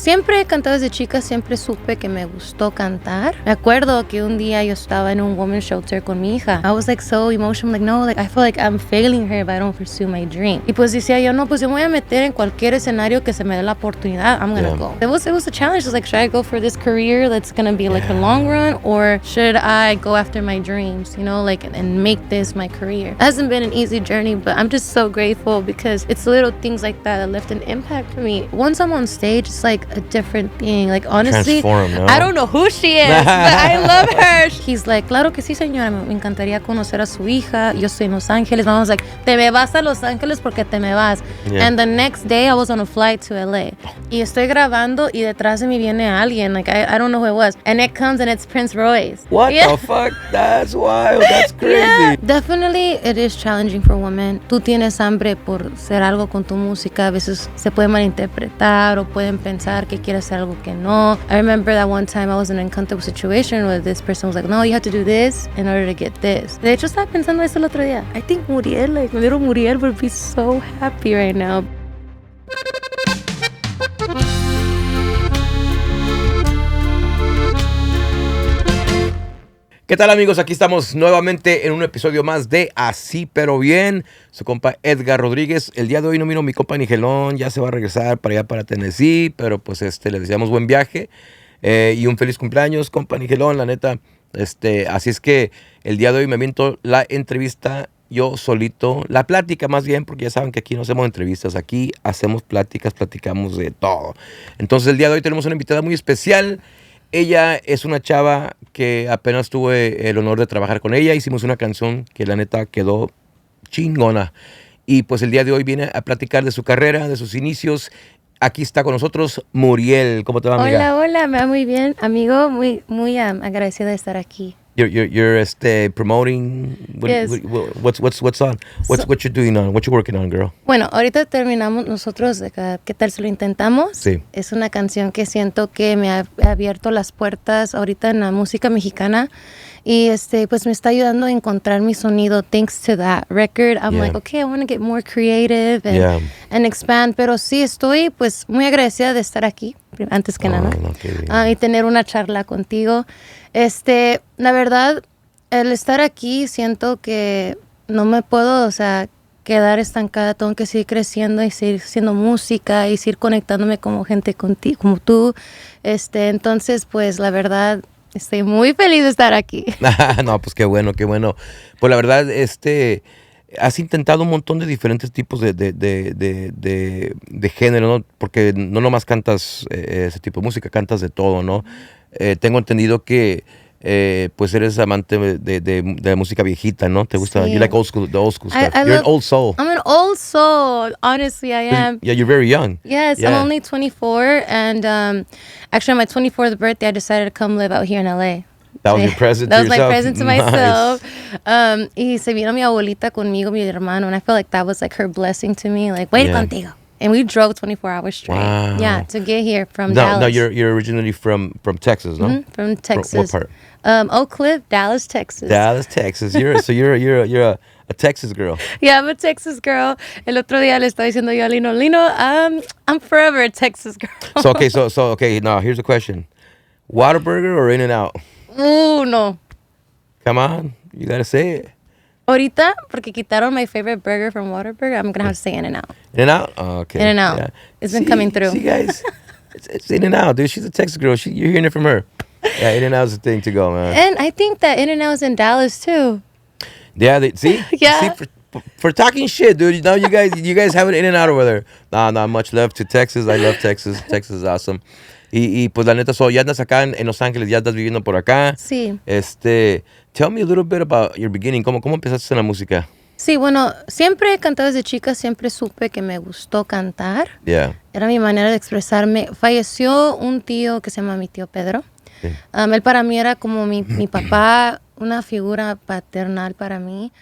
siempre he cantado desde chica, siempre supe que me gustó cantar. Me acuerdo que un día yo estaba en un women's shelter con mi hija. I was like so emotional, like no, like I feel like I'm failing her if I don't pursue my dream. Y pues decía yo, no, pues yo me voy a meter en cualquier escenario que se me dé la oportunidad. I'm gonna go. It was a challenge. It was like, should I go for this career that's gonna be like a long run, or should I go after my dreams, you know, like and make this my career? It hasn't been an easy journey, but I'm just so grateful because it's little things like that left an impact for me. Once I'm on stage, it's like a different thing. Like honestly, no? I don't know who she is, but I love her. He's like, claro que sí, señora, me encantaría conocer a su hija. Yo estoy en Los Ángeles. Vamos, like, te me vas a Los Ángeles porque te me vas. And the next day I was on a flight to LA. Y estoy grabando y detrás de mí viene alguien. Like I don't know who it was. And it comes and it's Prince Royce. What the fuck? That's wild. That's crazy. Yeah, definitely it is challenging for women. Tú tienes hambre por hacer algo con tu música. A veces se puede malinterpretar o pueden pensar que quieres hacer algo que no. I remember that one time I was in an uncomfortable situation where this person was like, no, you have to do this in order to get this. De hecho, estaba pensando eso el otro día. I think Muriel, like my little Muriel would be so happy right now. ¿Qué tal, amigos? Aquí estamos nuevamente en un episodio más de Así Pero Bien. Su compa Edgar Rodríguez. El día de hoy no vino mi compa Nigelón. Ya se va a regresar para allá, para Tennessee. Pero pues le deseamos buen viaje. Y un feliz cumpleaños, compa Nigelón, la neta. Así es que el día de hoy me aviento la entrevista yo solito. La plática más bien, porque ya saben que aquí no hacemos entrevistas. Aquí hacemos pláticas, platicamos de todo. Entonces el día de hoy tenemos una invitada muy especial. Ella es una chava que apenas tuve el honor de trabajar con ella. Hicimos una canción que la neta quedó chingona. Y pues el día de hoy viene a platicar de su carrera, de sus inicios. Aquí está con nosotros Muriel. ¿Cómo te va, amiga? Hola, me va muy bien, amigo. Muy agradecida de estar aquí. You're promoting. Yes. What's on? What you're doing on? What you working on, girl? Bueno, ahorita terminamos nosotros. ¿Qué tal si lo intentamos? Sí. Es una canción que siento que me ha abierto las puertas ahorita en la música mexicana. Y pues me está ayudando a encontrar mi sonido. Thanks to that record, I'm like, okay, I want to get more creative and expand. Pero sí estoy pues muy agradecida de estar aquí, antes que nada. Y tener una charla contigo. La verdad, el estar aquí siento que no me puedo, quedar estancada. Tengo que seguir creciendo y seguir haciendo música y seguir conectándome como gente contigo, como tú. Entonces, pues la verdad, estoy muy feliz de estar aquí. No, pues qué bueno, qué bueno. Pues la verdad, has intentado un montón de diferentes tipos de género, ¿no? Porque no nomás cantas ese tipo de música, cantas de todo, ¿no? Tengo entendido que pues eres amante de música viejita, ¿no? ¿Te gusta? Sí. You like the old school stuff. You're an old soul. I'm an old soul. Honestly, I am. Yeah, you're very young. Yes, yeah. I'm only 24, and actually on my 24th birthday, I decided to come live out here in LA. That was your present to yourself? That was my present to myself. Nice. Y se vino mi abuelita conmigo, mi hermano, and I felt like that was like her blessing to me. Like, wait contigo. And we drove 24 hours straight. Wow. Yeah, to get here from Dallas. No, you're originally from Texas, no? Mm-hmm, from Texas. What part? Oak Cliff, Dallas, Texas. Dallas, Texas. You're a Texas girl. Yeah, I'm a Texas girl. El otro día le estaba diciendo yo a Lino, I'm forever a Texas girl. So okay, now here's a question. Whataburger or In-N-Out? No. Come on, you gotta say it. Ahorita, porque quitaron my favorite burger from Whataburger, I'm gonna have to say In-N-Out. In-N-Out? Oh, okay. In-N-Out. Yeah. It's been coming through. See, guys, it's In-N-Out, dude. She's a Texas girl. You're hearing it from her. Yeah, In-N-Out's the thing to go, man. And I think that In-N-Out's in Dallas too. Yeah, see? Yeah. See, for talking shit, dude. Now you guys have an In-N-Out over there. Nah, much love to Texas. I love Texas. Texas is awesome. Y pues la neta, ya andas acá en Los Ángeles, ya estás viviendo por acá. Sí. Tell me a little bit about your beginning. ¿Cómo empezaste en la música? Sí, bueno, siempre he cantado desde chica, siempre supe que me gustó cantar. Yeah. Era mi manera de expresarme. Falleció un tío que se llama mi tío Pedro. Sí. Él para mí era como mi papá, una figura paternal para mí.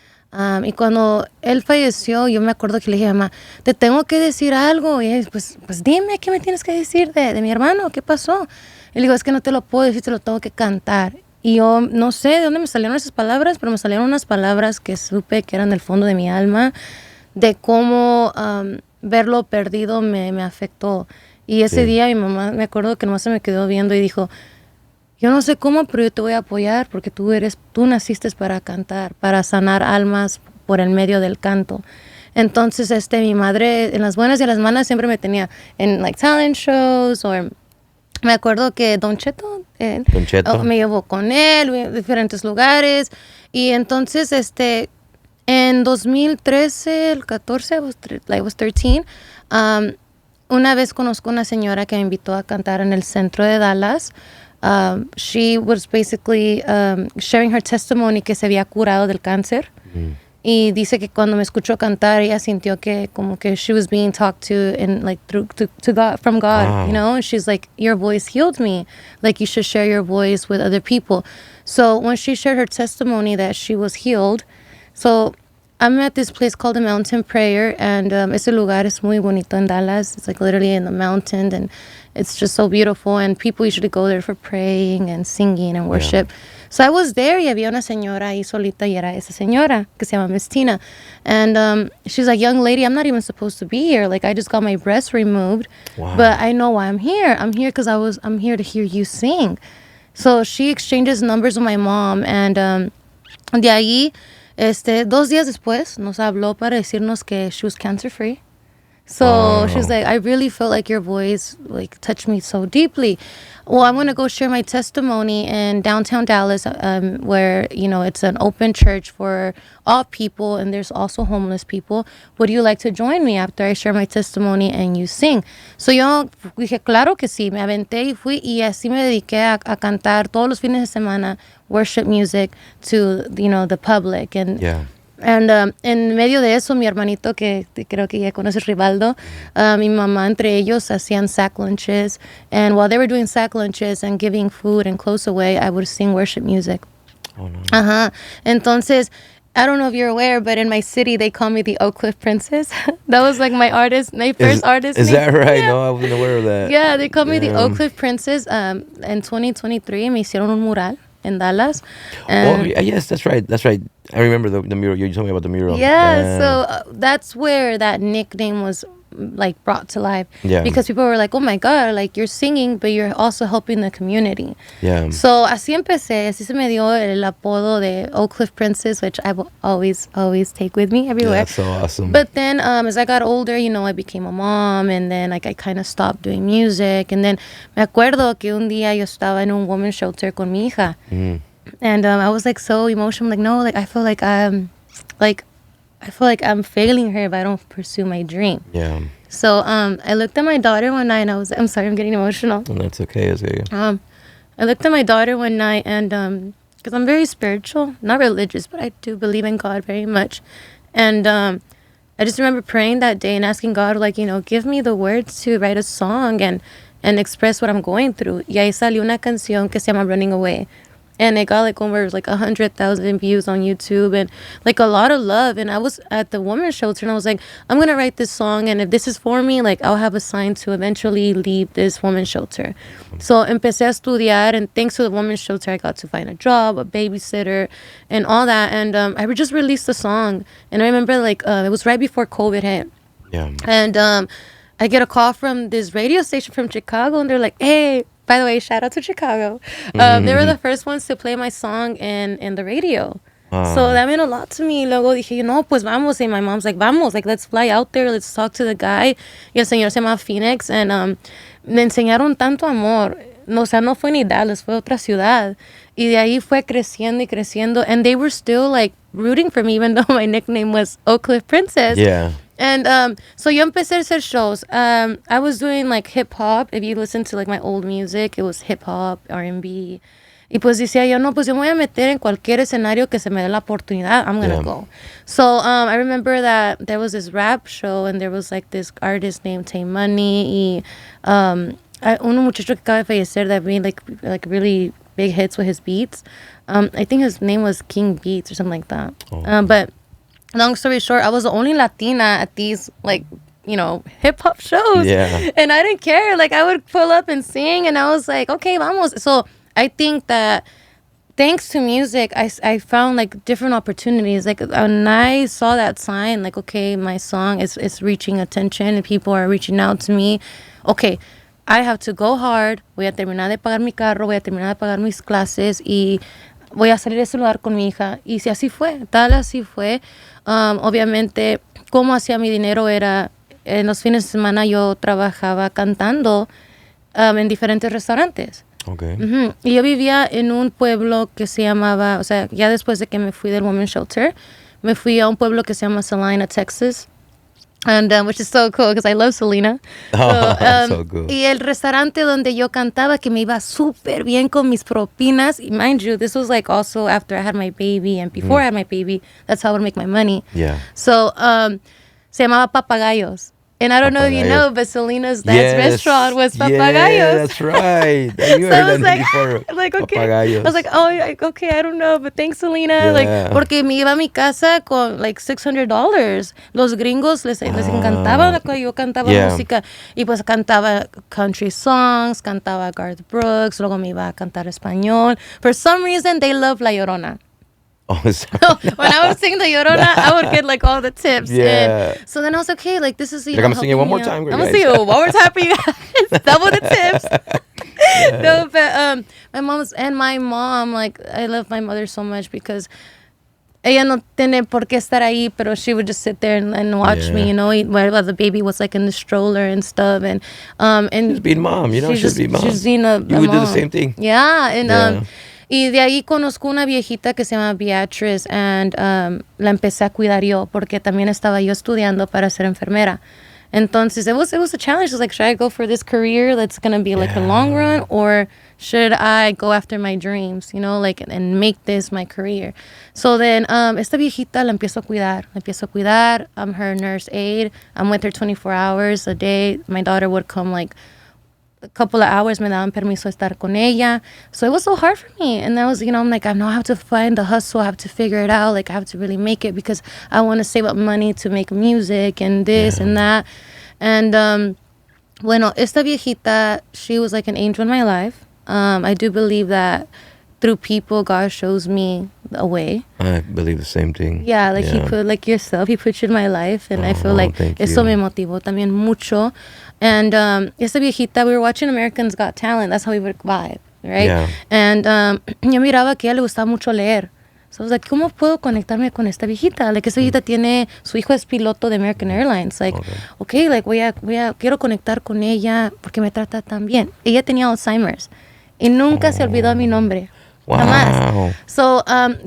Y cuando él falleció, yo me acuerdo que le dije a mamá, te tengo que decir algo. Y ella, pues dime, ¿qué me tienes que decir de mi hermano? ¿Qué pasó? Y le digo, es que no te lo puedo decir, te lo tengo que cantar. Y yo no sé de dónde me salieron esas palabras, pero me salieron unas palabras que supe que eran del fondo de mi alma, de cómo verlo perdido me afectó. Y ese Sí. día mi mamá, me acuerdo que nomás se me quedó viendo y dijo, yo no sé cómo, pero yo te voy a apoyar porque tú naciste para cantar, para sanar almas por el medio del canto. Entonces, mi madre, en las buenas y en las malas, siempre me tenía en, like, talent shows, o me acuerdo que Don Cheto, Don Cheto. me llevó con él a diferentes lugares. Y entonces, en 2013, el 14, I was 13, una vez conozco una señora que me invitó a cantar en el centro de Dallas. She was basically sharing her testimony que se había curado del cáncer. Y dice que cuando me escuchó cantar, ella sintió que como que she was being talked to and like through to God, from God, Wow. you know? And she's like, your voice healed me. Like, you should share your voice with other people. So when she shared her testimony that she was healed, so I'm at this place called the Mountain Prayer, and ese lugar es muy bonito in Dallas. It's like literally in the mountain, and it's just so beautiful, and people usually go there for praying and singing and worship. So I was there y había una señora ahí solita y era esa señora que se llama Miss Tina. And she's like, young lady, I'm not even supposed to be here. Like, I just got my breast removed, Wow. but I know why I'm here. I'm here because I'm here to hear you sing. So she exchanges numbers with my mom, and de ahí, 2 días después, nos habló para decirnos que she was cancer free. So Wow. she's like, I really felt like your voice like touched me so deeply. Well, I'm gonna go share my testimony in downtown Dallas, where it's an open church for all people, and there's also homeless people. Would you like to join me after I share my testimony and you sing? So yo dije, claro que sí. Me aventé y fui y así me dediqué a cantar todos los fines de semana worship music to the public. And Yeah. And en medio de eso, mi hermanito, que creo que ya conoces, Rivaldo, mi mamá, entre ellos, hacían sack lunches. And while they were doing sack lunches and giving food and clothes away, I would sing worship music. Oh, no. Entonces, I don't know if you're aware, but in my city, they call me the Oak Cliff Princess. That was like my first artist Is name. that right? Yeah. No, I wasn't aware of that. Yeah, they call me the Damn. Oak Cliff Princess. En 2023, me hicieron un mural en Dallas. Oh, yes, that's right. That's right. I remember the mural. You told me about the mural. Yeah, so that's where that nickname was like brought to life. Yeah. Because people were like, oh my God, like you're singing, but you're also helping the community. Yeah. So así empecé, así se me dio el apodo de Oak Cliff Princess, which I will always take with me everywhere. Yeah, that's so awesome. But then as I got older, I became a mom, and then like I kind of stopped doing music. And then me acuerdo que un día yo estaba en un women's shelter con mi hija. And I was like so emotional, like no, like I feel like I'm failing her if I don't pursue my dream. Yeah. So I looked at my daughter one night, and I'm sorry, I'm getting emotional. And that's okay. It's okay. I looked at my daughter one night, and because I'm very spiritual, not religious, but I do believe in God very much. And I just remember praying that day and asking God, like, give me the words to write a song and express what I'm going through. Y ahí salió una canción que se llama Running Away. And it got like over like 100,000 views on YouTube and like a lot of love. And I was at the women's shelter, and I was like, I'm going to write this song. And if this is for me, like I'll have a sign to eventually leave this women's shelter. So empecé a estudiar, and thanks to the women's shelter, I got to find a job, a babysitter, and all that. And I just released the song. And I remember like it was right before COVID hit. Yeah. And I get a call from this radio station from Chicago, and they're like, hey, by the way, shout out to Chicago. They were the first ones to play my song in the radio. So that meant a lot to me. Luego dije, no, pues vamos. And my mom's like, vamos, like, let's fly out there. Let's talk to the guy. Y el señor se llama Phoenix. And me enseñaron tanto amor. No, o sea, no fue ni Dallas, fue otra ciudad. Y de ahí fue creciendo y creciendo. And they were still, like, rooting for me, even though my nickname was Oak Cliff Princess. Yeah. And so yo empecé a hacer shows. I was doing like hip hop. If you listen to like my old music, it was hip hop, R&B. Y pues decía yo, no, pues yo me voy a meter en cualquier escenario que se me dé la oportunidad. I'm gonna go. So I remember that there was this rap show, and there was like this artist named Tay Money. Y un muchacho que acaba de fallecer that made like really big hits with his beats. I think his name was King Beats or something like that. But long story short, I was the only Latina at these, like, hip hop shows. Yeah. And I didn't care. Like, I would pull up and sing, and I was like, okay, vamos. So I think that thanks to music, I found, like, different opportunities. Like, when I saw that sign, like, okay, my song is reaching attention, and people are reaching out to me. Okay, I have to go hard, voy a terminar de pagar mi carro, voy a terminar de pagar mis clases y voy a salir de ese lugar con mi hija. Y si así fue, tal así fue. Obviamente, cómo hacía mi dinero era, en los fines de semana yo trabajaba cantando en diferentes restaurantes. Okay. Y yo vivía en un pueblo que se llamaba, o sea, ya después de que me fui del women's shelter, me fui a un pueblo que se llama Salina, Texas. And which is so cool because I love Selena. So cool. Y el restaurante donde yo cantaba, que me iba súper bien con mis propinas. Y mind you, this was like also after I had my baby and before I had my baby. That's how I would make my money. Yeah. So se llamaba Papagayos. And I don't know if you know, but Selena's last restaurant was Papagayos. Yeah, that's right. You So I was heard that before. like, okay. Papagayos. I was like, okay, I don't know, but thanks, Selena. Yeah. Like, porque me iba a mi casa con like $600. Los gringos les encantaba lo que yo cantaba música. Y pues cantaba country songs, cantaba Garth Brooks, luego me iba a cantar español. For some reason, they love La Llorona. Oh, When I was singing the Llorona, I would get like all the tips. Yeah. And so then I was like, okay, like this is, I'm singing one more time. I'm gonna sing it one more time for you guys. Double the tips. Yeah. No, but my mom, like I love my mother so much because ella no tiene por qué estar ahí, pero she would just sit there and watch me, you know, while the baby was like in the stroller and stuff, and She's being mom, you know, she's being mom. She's being a you would mom. do the same thing. Yeah, and y de ahí conozco una viejita que se llama Beatrice, and la empecé a cuidar yo porque también estaba yo estudiando para ser enfermera. Entonces, it was a challenge. It was like, should I go for this career that's going to be like a long run, or should I go after my dreams, you know, like, and make this my career? So then, esta viejita la empiezo a cuidar. I'm her nurse aide. I'm with her 24 hours a day. My daughter would come like a couple of hours, me daban permiso estar con ella. So it was so hard for me. And that was, you know, I'm like, I know I have to find the hustle. I have to figure it out. Like, I have to really make it because I want to save up money to make music and this and that. And, bueno, esta viejita, she was like an angel in my life. I do believe that through people, God shows me a way. I believe the same thing. Yeah, like He put, like yourself, He put you in my life. And I feel like eso me motivó también mucho. And esta viejita, we were watching Americans Got Talent. That's how we would vibe, right? Yeah. And yo miraba que a ella le gustaba mucho leer. So I was like, ¿cómo puedo conectarme con esta viejita? Like, esta viejita tiene, su hijo es piloto de American Airlines. Like, okay, like, quiero conectar con ella porque me trata tan bien. Ella tenía Alzheimer's. Y nunca se olvidó mi nombre. Wow. Jamás. So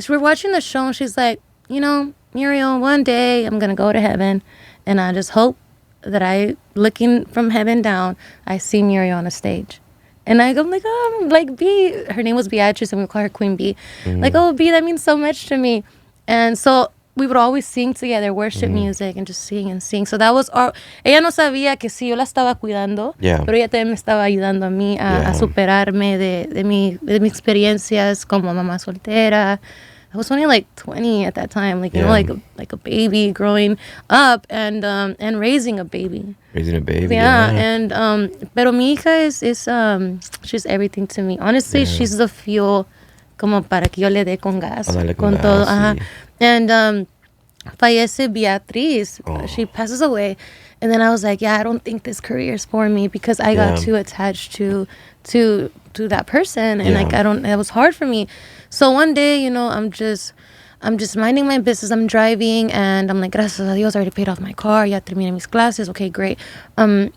we're watching the show and she's like, you know, Muriel, one day I'm going to go to heaven. And I just hope that looking from heaven down, I see Muriel on a stage. And I'm like, oh, like B. Her name was Beatrice, and we call her Queen B. Like, oh, B, that means so much to me. And so we would always sing together, worship music, and just sing and sing. So that was our... Ella no sabía que sí, yo la estaba cuidando, pero ella también me estaba ayudando a mí a superarme de mis experiencias como mamá soltera. I was only like 20 at that time, like, you know, like a baby growing up and raising a baby. Raising a baby. Yeah. And pero mi hija is she's everything to me. Honestly, she's the fuel como para que yo le dé con gas, con todo. Sí. And fallece Beatriz. She passes away. And then I was like, yeah, I don't think this career is for me because I got too attached to that person, and like it was hard for me. So one day, you know, I'm just minding my business. I'm driving, and I'm like, gracias a Dios, I already paid off my car. Ya terminé mis clases. Okay, great. I'm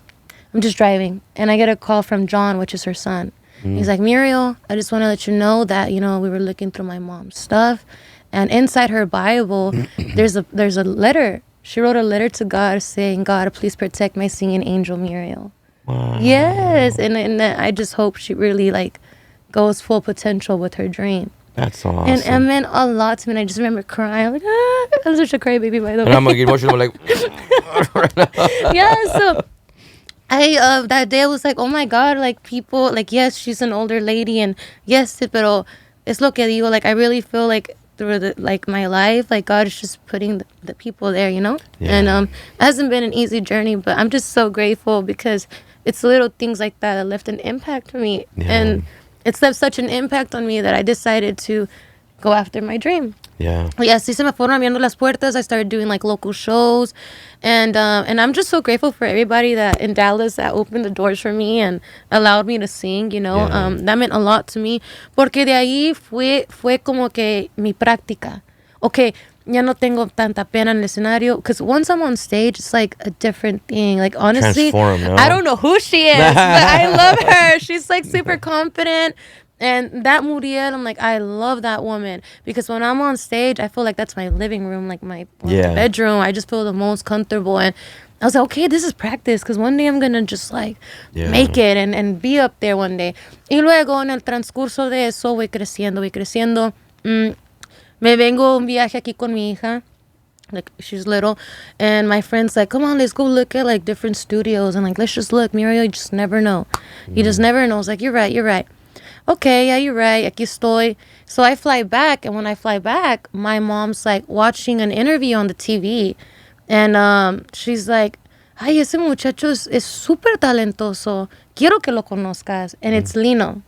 just driving, and I get a call from John, which is her son. He's like, Muriel, I just want to let you know that, you know, we were looking through my mom's stuff, and inside her Bible, there's a letter. She wrote a letter to God saying, God, please protect my singing angel, Muriel. Wow. Yes, and I just hope she really like goes full potential with her dream. That's awesome. And it meant a lot to me. And I just remember crying, like, I'm such a crybaby, by the way. And I'm gonna get emotional, like, yeah. So I that day I was like, oh my God, like people, like yes, she's an older lady, and yes, pero es lo que digo. Like I really feel like through my life, like God is just putting the people there, you know. Yeah. And it hasn't been an easy journey, but I'm just so grateful because it's little things like that left an impact on me, and it's left such an impact on me that I decided to go after my dream. Yeah. Y así se me fueron abriendo las puertas. I started doing like local shows, and I'm just so grateful for everybody that in Dallas that opened the doors for me and allowed me to sing. You know, Yeah. that meant a lot to me, porque de ahí fue como que mi práctica. Okay, ya no tengo tanta pena en el escenario, because once I'm on stage, it's like a different thing. Like honestly, Transform, no? I don't know who she is, but I love her. She's like super confident. And that Muriel, I'm like, I love that woman, because when I'm on stage, I feel like that's my living room, like my bedroom. I just feel the most comfortable. And I was like, okay, this is practice, because one day I'm going to just like make it and be up there one day. Y luego en el transcurso de eso voy creciendo. Me vengo un viaje aquí con mi hija. Like, she's little, and my friend's like, come on, let's go look at like different studios, and like, let's just look. Muriel, you just never know. You just never know. I was like, you're right. Okay, yeah, you're right. Aquí estoy. So I fly back, and when I fly back, my mom's like watching an interview on the TV, and she's like, ay, ese muchacho es súper talentoso. Quiero que lo conozcas. And it's Lino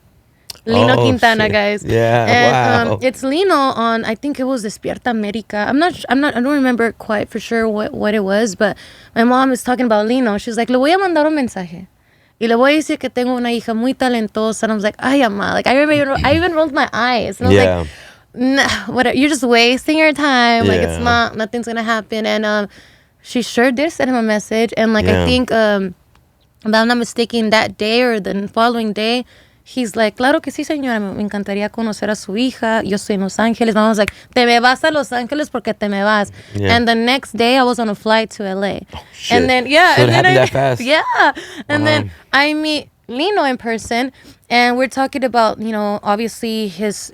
Quintana, shit. guys. Yeah, and, wow. It's Lino on, I think it was Despierta America. I don't remember quite for sure what it was, but my mom is talking about Lino. She's like, le voy a mandar un mensaje. Y le voy a decir que tengo una hija muy talentosa. And I was like, ay, ama. Like, I even rolled my eyes. And I was like, nah, whatever. You're just wasting your time. Like, it's nothing's going to happen. And she sure did send him a message. And, like, I think, if I'm not mistaken, that day or the following day, he's like, claro que sí, señora. Me encantaría conocer a su hija. Yo estoy en Los Ángeles. And I was like, te me vas a Los Ángeles porque te me vas. Yeah. And the next day, I was on a flight to LA. Oh, shit. And then, So it happened that fast? Yeah. And then I meet Lino in person, and we're talking about, you know, obviously his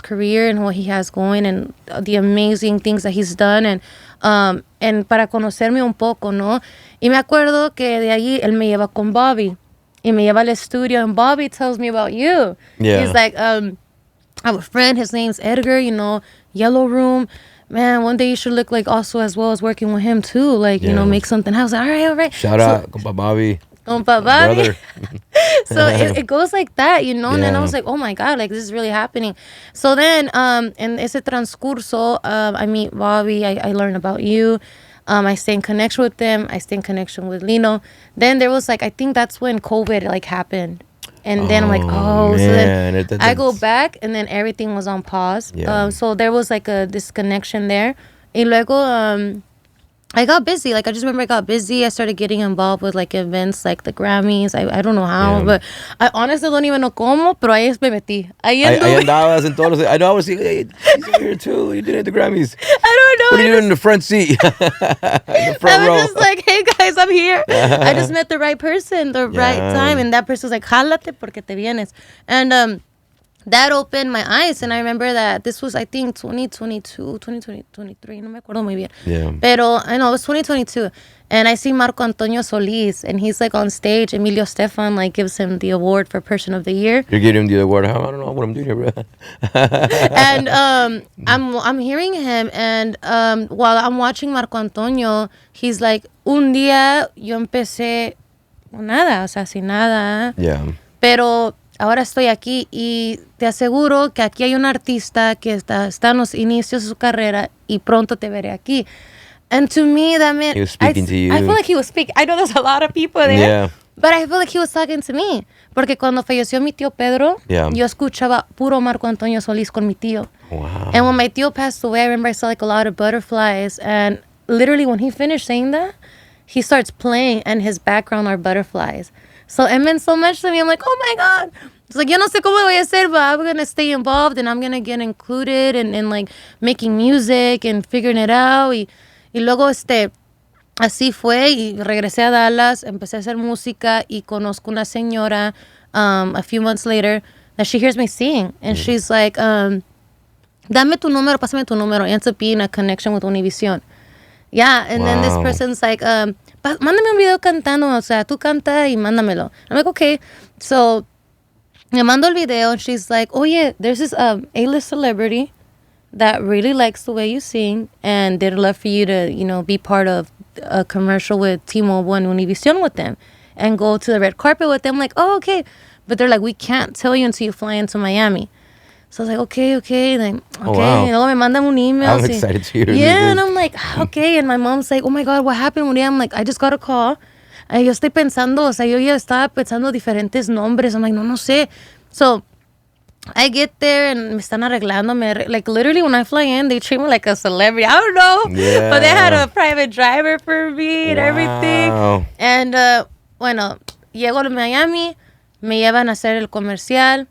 career and what he has going and the amazing things that he's done, and para conocerme un poco, ¿no? Y me acuerdo que de allí él me lleva con Bobby, y me lleva al estudio, and Bobby tells me about you. Yeah. He's like, I have a friend, his name's Edgar, you know, Yellow Room. Man, one day you should look like also as well as working with him too. Like, you know, make something happen. I was like, all right. Shout out, compa Bobby. Compa Bobby. Brother. So it goes like that, you know. And then I was like, oh my God, like this is really happening. So then, in ese transcurso, I meet Bobby. I learn about you. I stay in connection with them. I stay in connection with Lino. Then there was like, I think that's when COVID like happened. And then I'm like, oh, so then I go back, and then everything was on pause. Yeah. So there was like a disconnection there. Y luego, I got busy. Like, I just remember I got busy. I started getting involved with like events like the Grammys. I don't know how, but I honestly don't even know cómo, pero ahí me metí. Ahí andabas en todos los... I know, I was like, hey, she's here too. You did it at the Grammys. I don't know. What are you doing in the front seat? In the front row. I was just like, hey guys, I'm here. I just met the right person, the right time. And that person was like, jálate porque te vienes. And that opened my eyes. And I remember that this was, I think, 2022, 2023, no me acuerdo muy bien. Yeah. Pero, I know, it was 2022. And I see Marco Antonio Solís, and he's like on stage. Emilio Stefan like gives him the award for Person of the Year. You're getting him the award. I don't know what I'm doing here, bro. And I'm hearing him, and while I'm watching Marco Antonio, he's like, un día yo empecé con nada, o sea, sin nada. Yeah. Pero ahora estoy aquí, y te aseguro que aquí hay un artista que está en los inicios de su carrera, y pronto te veré aquí. And to me, that meant... He was speaking to you. I feel like he was speaking. I know there's a lot of people there. Yeah. But I feel like he was talking to me. Porque cuando falleció mi tío Pedro, yo escuchaba puro Marco Antonio Solís con mi tío. Wow. And when my tío passed away, I remember I saw like a lot of butterflies. And literally when he finished saying that, he starts playing, and his background are butterflies. So it meant so much to me. I'm like, oh my God. It's like, yo no sé cómo voy a hacer, but I'm going to stay involved, and I'm going to get included in like making music and figuring it out. Y luego así fue, y regresé a Dallas, empecé a hacer música, y conozco una señora a few months later that she hears me sing, and she's like, dame tu número, pásame tu número. It ends up being a connection with Univision. Yeah, and then this person's like, mándame un video cantando, o sea, tú canta y mándamelo. I'm like, okay. So me mando el video, and she's like, oh yeah, there's this A-list celebrity that really likes the way you sing, and they'd love for you to, you know, be part of a commercial with T-Mobile and Univision with them, and go to the red carpet with them. Like, oh, okay. But they're like, we can't tell you until you fly into Miami. So I was like, okay. Like, okay. Oh, wow. Y luego me mandan un email. I'm así. excited to hear Yeah, this. and I'm like, okay. And my mom's like, oh my God, what happened, Muriel? I'm like, I just got a call. Y yo estoy pensando, o sea, yo ya estaba pensando diferentes nombres. I'm like, no sé. So I get there and me están arreglando. Like, literally, when I fly in, they treat me like a celebrity. I don't know. Yeah. But they had a private driver for me and everything. And, bueno, llego a Miami, me llevan a hacer el comercial.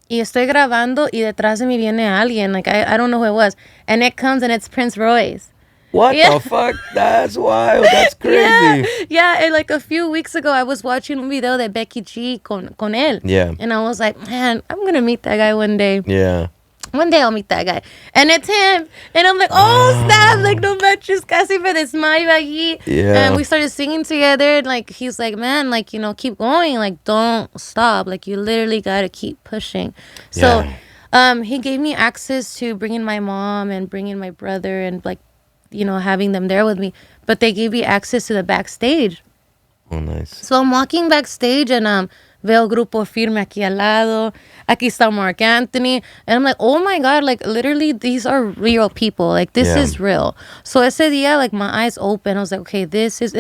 Y estoy grabando y detrás de mí viene alguien. Like, I don't know who it was. And it comes and it's Prince Royce. What the fuck? That's wild. That's crazy. Yeah. And like a few weeks ago, I was watching un video de Becky G con él. Yeah. And I was like, man, I'm going to meet that guy one day. Yeah. One day I'll meet that guy. And it's him. And I'm like, oh, snap. Like, no manches, casi me desmayo allí. Yeah. And we started singing together. And like, he's like, man, like, you know, keep going. Like, don't stop. Like, you literally got to keep pushing. So he gave me access to bringing my mom and bringing my brother and like, you know, having them there with me. But they gave me access to the backstage. Oh, nice. So I'm walking backstage and veo Grupo Firme aquí al lado. Aquí está Mark Anthony. And I'm like, oh my God, like literally these are real people. Like this is real. So ese día, like my eyes open. I was like, okay, this is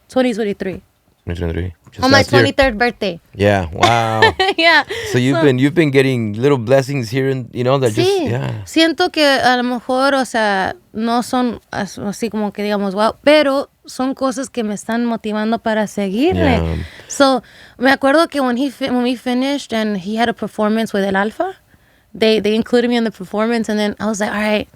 2023. 2023. On my 23rd birthday. Yeah. Wow. Yeah. So you've been getting little blessings here and you know that Sí. Siento que a lo mejor, o sea, no son así como que digamos, wow, pero son cosas que me están motivando para seguir. Yeah. Like, so, me acuerdo que when we finished and he had a performance with El Alfa, they included me in the performance, and then I was like, all right,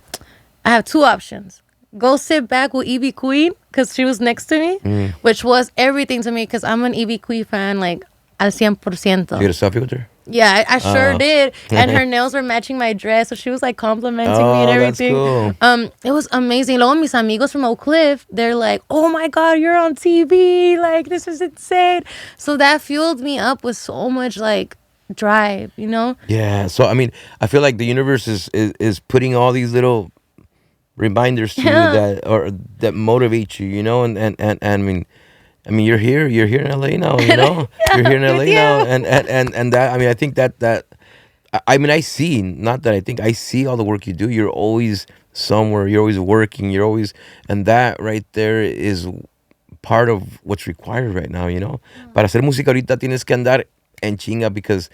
I have two options. Go sit back with Evie Queen, because she was next to me, which was everything to me, because I'm an Evie Queen fan, like, al 100%. You get a selfie with her? Yeah, I sure did. And her nails were matching my dress, so she was like complimenting me and everything. That's cool. It was amazing. Luego mis amigos from Oak Cliff, they're like, oh my God, you're on TV. Like, this is insane. So that fueled me up with so much like drive, you know? Yeah. So, I mean, I feel like the universe is putting all these little reminders to you that motivate you, you know? And I mean, you're here in LA now, you know. You're here in LA now, and that, I mean, I think that I mean, I see all the work you do. You're always somewhere. You're always working. You're always, and that right there is part of what's required right now, you know. Para hacer música ahorita tienes que andar en chinga because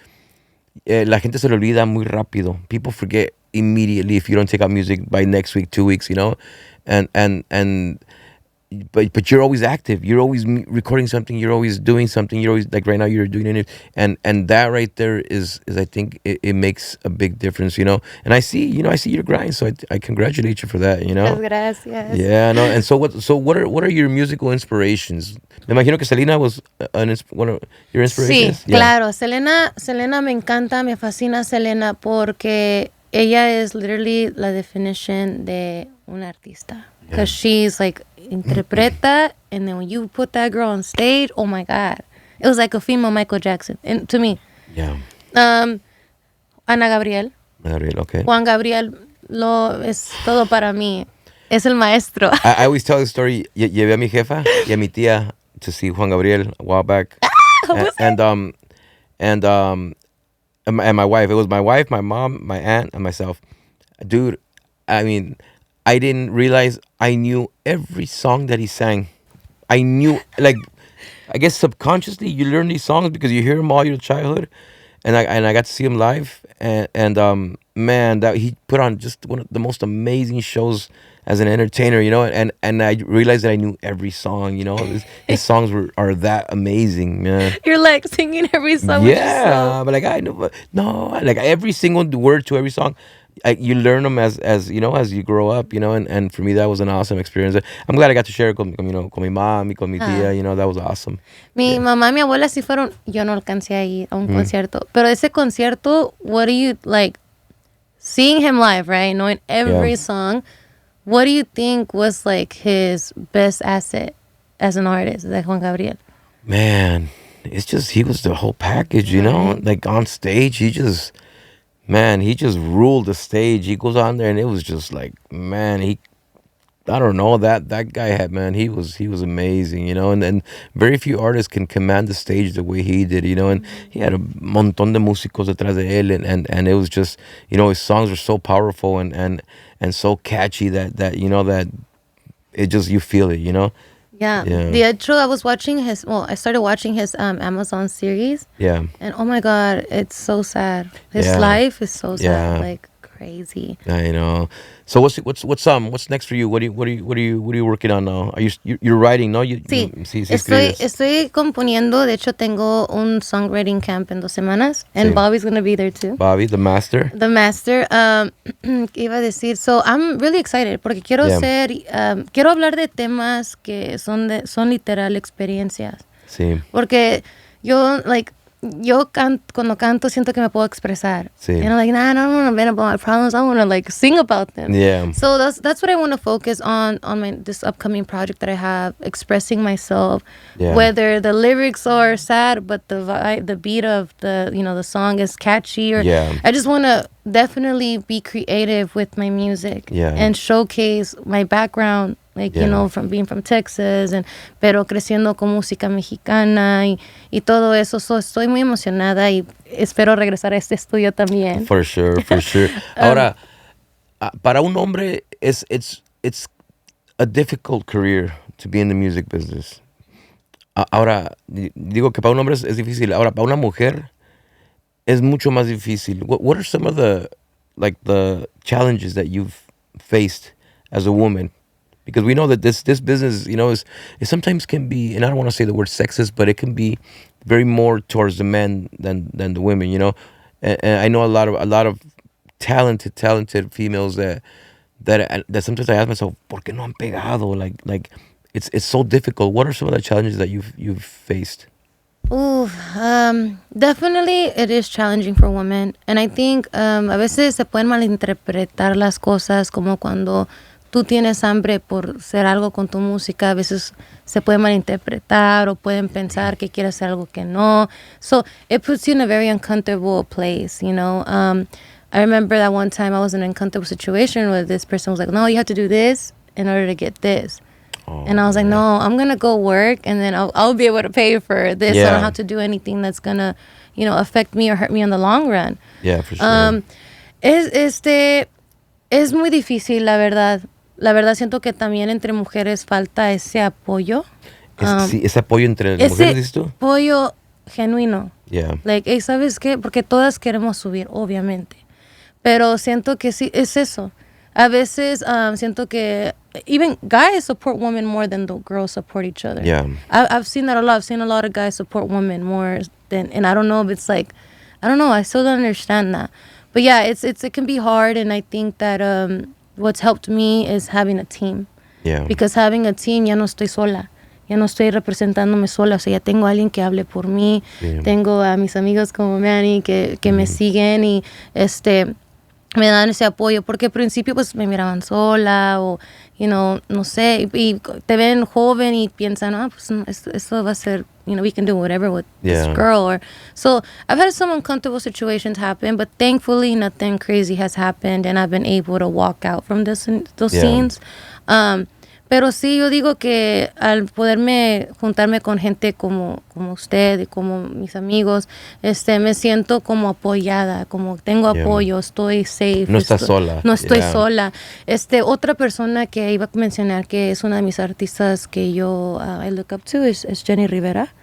la gente se le olvida muy rápido. People forget immediately if you don't take out music by next week, 2 weeks, you know, but you're always active. You're always recording something. You're always doing something. You're always, like right now you're doing it, and that right there is I think it makes a big difference, you know. And I see your grind, so I congratulate you for that, you know. Gracias. Yeah, no. And so what are your musical inspirations? Me imagino que Selena was one of your inspirations. Sí, claro. Selena me encanta, me fascina Selena porque ella es literally la definition de una artista. Because she's like interpreta, and then when you put that girl on stage, oh my God, it was like a female Michael Jackson, and to me. Yeah. Ana Gabriel. Okay. Juan Gabriel es todo para mí. Es el maestro. I always tell the story. Llevé a mi jefa y a mi tía to see Juan Gabriel a while back, and my wife. It was my wife, my mom, my aunt, and myself. Dude, I mean, I didn't realize I knew every song that he sang. I knew, like, I guess subconsciously you learn these songs because you hear them all your childhood, and I got to see him live, and man, that he put on just one of the most amazing shows as an entertainer, you know, and I realized that I knew every song, you know. His songs are that amazing, man. You're like singing every song. Yeah, but like I know, but no, like every single word to every song. You learn them as you know, as you grow up, you know, and for me that was an awesome experience. I'm glad I got to share it con mi mom y con mi tía, you know, that was awesome. Mi mamá y mi abuela sí fueron, yo no alcancé a ir a un concierto, pero ese concierto, what do you, like, seeing him live, right, knowing every song, what do you think was like his best asset as an artist, like Juan Gabriel? Man, it's just, he was the whole package, you know, like on stage, he just ruled the stage. He goes on there and it was just like, man, I don't know, that guy had, man, he was amazing, and very few artists can command the stage the way he did, and he had a montón de músicos detrás de él, and it was just, his songs were so powerful and so catchy that it just, you feel it. Yeah. Yeah. The intro, I started watching his Amazon series. Yeah. And oh my God, it's so sad. His Yeah. life is so sad, Yeah. like crazy. I know. So what's next for you? What are you working on now? You're writing, no? Sí, Sí, estoy, escribes. estoy componiendo. De hecho, tengo un songwriting camp en 2 semanas. And Sí. Bobby's going to be there too. Bobby, the master. The master. ¿Qué iba a decir? So, I'm really excited porque quiero Yeah. quiero hablar de temas que son literal experiencias. Sí. Porque cuando canto siento que me puedo expresar. Sí. And I'm like, nah, I don't want to vent about my problems. I want to like sing about them. Yeah. So that's what I want to focus on this upcoming project that I have, expressing myself. Yeah. Whether the lyrics are sad, but the beat of the song is catchy, or Yeah. I just want to definitely be creative with my music. Yeah. And showcase my background. Like, Yeah. from being from Texas, pero creciendo con música mexicana y todo eso. So, estoy muy emocionada y espero regresar a este estudio también. For sure, for sure. Ahora, para un hombre, it's a difficult career to be in the music business. Ahora, digo que para un hombre es difícil. Ahora, para una mujer es mucho más difícil. What are some of the challenges that you've faced as a woman? Because we know that this business, is sometimes can be, and I don't want to say the word sexist, but it can be very more towards the men than the women. And I know a lot of talented females that sometimes I ask myself, ¿por qué no han pegado? Like it's so difficult. What are some of the challenges that you've faced? Ooh, definitely it is challenging for women. And I think a veces se pueden malinterpretar las cosas, como cuando tú tienes hambre por hacer algo con tu música. A veces se puede malinterpretar o pueden pensar que quieres hacer algo que no. So it puts you in a very uncomfortable place, I remember that one time I was in an uncomfortable situation where this person was like, no, you have to do this in order to get this. Oh, and I was like, no, I'm going to go work and then I'll be able to pay for this. Yeah. I don't have to do anything that's going to, affect me or hurt me in the long run. Yeah, for sure. Es muy difícil, la verdad. La verdad siento que también entre mujeres falta ese apoyo. Sí, ese apoyo entre las mujeres, dices tú. Apoyo genuino. Yeah. Like, hey, ¿sabes qué? Porque todas queremos subir, obviamente. Pero siento que sí, es eso. A veces siento que even guys support women more than the girls support each other. Yeah. I've seen that a lot. I've seen a lot of guys support women more than, and I don't know if it's like, I don't know. I still don't understand that. But yeah, it can be hard, and I think that what's helped me is having a team. Yeah. Because having a team, ya no estoy sola. Ya no estoy representándome sola. O sea, ya tengo a alguien que hable por mí. Yeah. Tengo a mis amigos como Manny que me siguen y me dan ese apoyo. Porque al principio pues me miraban sola o, no sé. Y te ven joven y piensan, pues esto va a ser, we can do whatever with this girl. So I've had some uncomfortable situations happen, but thankfully nothing crazy has happened and I've been able to walk out from those scenes. Pero sí, yo digo que al juntarme con gente como usted y como mis amigos, me siento como apoyada, como tengo apoyo, estoy safe. No estás sola. No estoy sola. Otra persona que iba a mencionar que es una de mis artistas que yo I look up to es Jenny Rivera.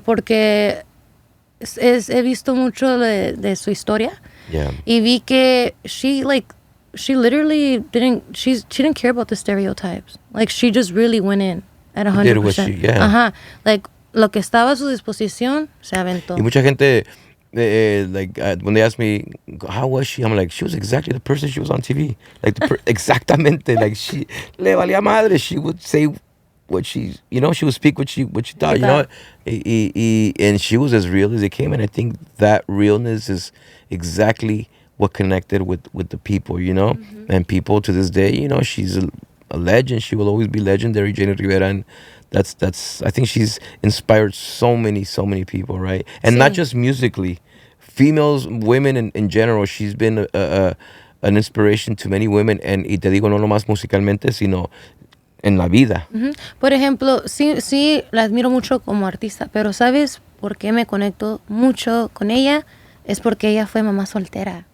Porque he visto mucho de su historia. Yeah. Y vi que she literally she didn't care about the stereotypes. Like, she just really went in at 100%. Did what she, yeah. Ajá. Like, lo que estaba a su disposición, se aventó. Y mucha gente, when they ask me, how was she? I'm like, she was exactly the person she was on TV. Like, exactamente. Like, she, le valía madre. She would say what she, she would speak what she thought, and she was as real as it came. And I think that realness is exactly what connected with the people, Mm-hmm. and people to this day, she's a legend. She will always be legendary, Jenny Rivera, and that's I think she's inspired so many people, right? And not just musically, females, women in general. She's been a an inspiration to many women, y te digo no nomás musicalmente, sino en la vida. Por ejemplo, sí, la admiro mucho como artista, pero ¿sabes por qué me conecto mucho con ella? Es porque ella fue mamá soltera.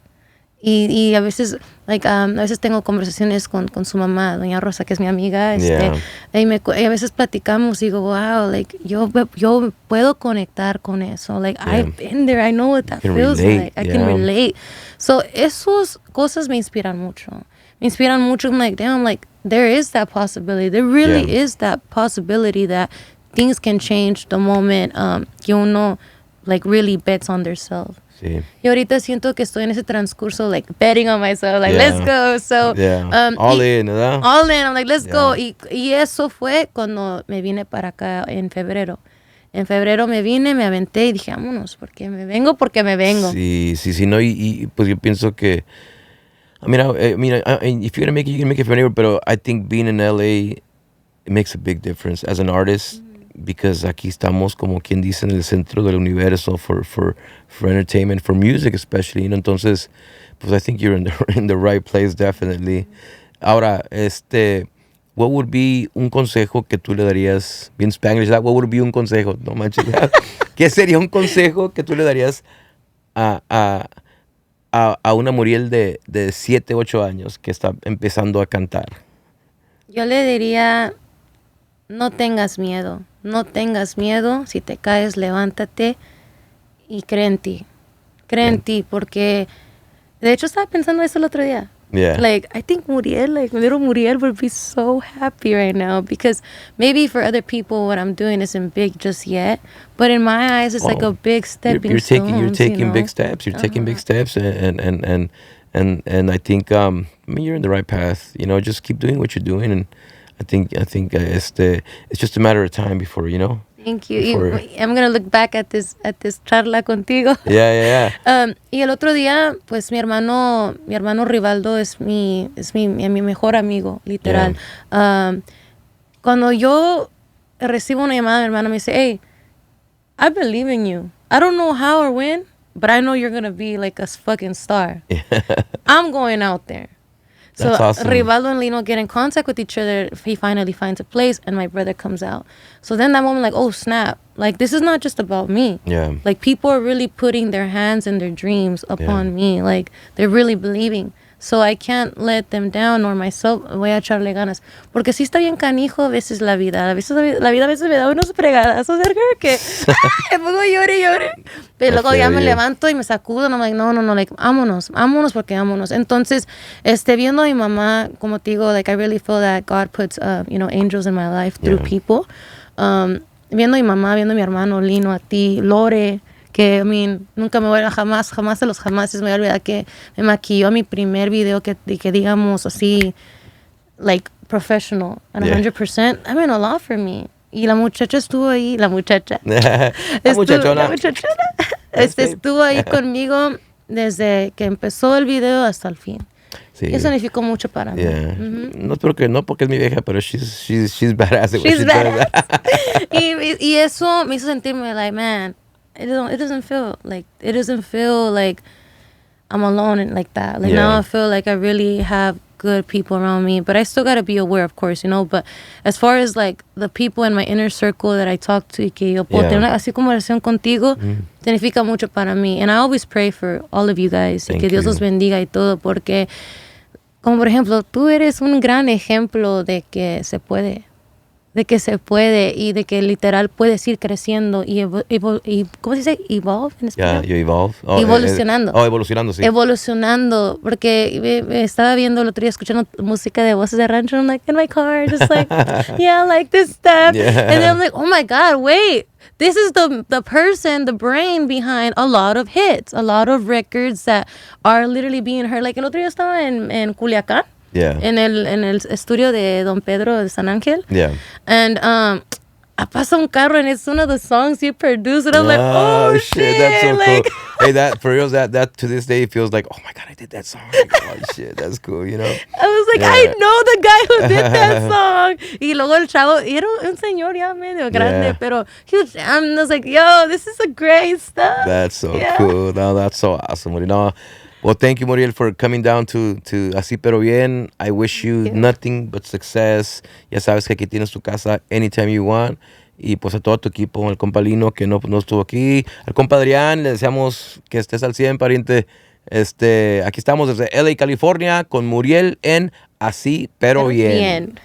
Y a veces, a veces tengo conversaciones con su mamá, doña Rosa, que es mi amiga, y a veces platicamos y digo, wow, yo puedo conectar con eso. I've been there, I know what that feels like. I can relate. So, esas cosas me inspiran mucho. Me inspiran mucho. I'm like, damn, there is that possibility. There really is that possibility that things can change the moment que uno, really bets on themselves. Sí. Y ahorita siento que estoy en ese transcurso, betting on myself, let's go. So, all in, ¿verdad? All in, I'm like, let's go. Y eso fue cuando me vine para acá en febrero. En febrero me vine, me aventé y dije, vámonos, porque me vengo. Sí, no, y pues yo pienso que, if you're gonna make it, you can make it for anywhere, but I think being in LA, it makes a big difference as an artist. Because aquí estamos, como quien dice, en el centro del universo for entertainment, for music especially. Entonces, pues I think you're in the right place, definitely. Ahora, what would be un consejo que tú le darías, bien Spanglish, what would be un consejo? No manches. ¿Qué sería un consejo que tú le darías a una Muriel de 7, 8 años que está empezando a cantar? Yo le diría, no tengas miedo. No tengas miedo, si te caes, levántate y cree en ti. Cree en ti, porque de hecho estaba pensando eso el otro día. Yeah. I think Muriel, little Muriel would be so happy right now, because maybe for other people what I'm doing isn't big just yet, but in my eyes it's like a big stepping stone. You're taking big steps. You're taking big steps, and I think you're in the right path. Just keep doing what you're doing, and I think it's just a matter of time before, Thank you. I'm going to look back at this charla contigo. Yeah. Y el otro día, pues mi hermano Rivaldo es mi mejor amigo, literal. Yeah. Cuando yo recibo una llamada, mi hermano me dice, hey, I believe in you. I don't know how or when, but I know you're going to be like a fucking star. I'm going out there. So awesome. Rivaldo and Lino get in contact with each other. He finally finds a place, and my brother comes out. So then that moment, oh snap! This is not just about me. Yeah. People are really putting their hands and their dreams upon me. They're really believing. So I can't let them down, or myself. Voy a echarle ganas. Porque sí está bien canijo a veces la vida. A veces la vida a veces me da unos fregadazos, que me pongo llore. Pero luego ya me levanto y me sacudo. No, vámonos porque vámonos. Entonces, viendo a mi mamá, como te digo, I really feel that God puts, angels in my life through people. Viendo a mi mamá, viendo a mi hermano Lino, a ti, Lore, que, nunca me voy a jamás de los jamases me voy a olvidar que me maquilló mi primer video que digamos así, professional, and 100%. I mean, a lot for me. Y la muchacha estuvo ahí, la muchachona. Estuvo ahí conmigo desde que empezó el video hasta el fin. Sí. Eso significó mucho para mí. No espero que no porque es mi vieja, pero she's badass. She's badass. y eso me hizo sentirme man, it doesn't feel like I'm alone like that. Now I feel like I really have good people around me, but I still gotta be aware, of course, but as far as the people in my inner circle that I talk to y que yo puedo tener una así conversación contigo, significa mucho para mí. And I always pray for all of you guys, y que Dios los bendiga y todo, porque como por ejemplo, tú eres un gran ejemplo de que se puede y de que literal puedes ir creciendo y ¿cómo se dice? Evolve en español. You evolve. Evolucionando. Evolucionando, sí. Evolucionando, porque me estaba viendo el otro día escuchando música de voces de rancho, I'm in my car, just yeah, this stuff. Yeah. And then I'm oh my God, wait. This is the person, the brain behind a lot of hits, a lot of records that are literally being heard. El otro día estaba en Culiacán. Yeah. En el estudio de Don Pedro de San Ángel. Yeah. And pasa un carro and it's one of the songs you produced, and I'm oh shit, that's so cool. Hey, that for real, that to this day feels like, oh my God, I did that song. Oh shit, that's cool, I was I know the guy who did that song. Y luego el chavo era un señor ya medio grande, pero huge. I was yo, this is a great stuff. That's so cool. No, that's so awesome. Well, thank you, Muriel, for coming down to Así Pero Bien. I wish you nothing but success. Ya sabes que aquí tienes tu casa anytime you want. Y pues a todo tu equipo, al compa Lino que no estuvo aquí, al compa Adrián, le deseamos que estés al 100, pariente. Aquí estamos desde LA, California, con Muriel en Así Pero Bien.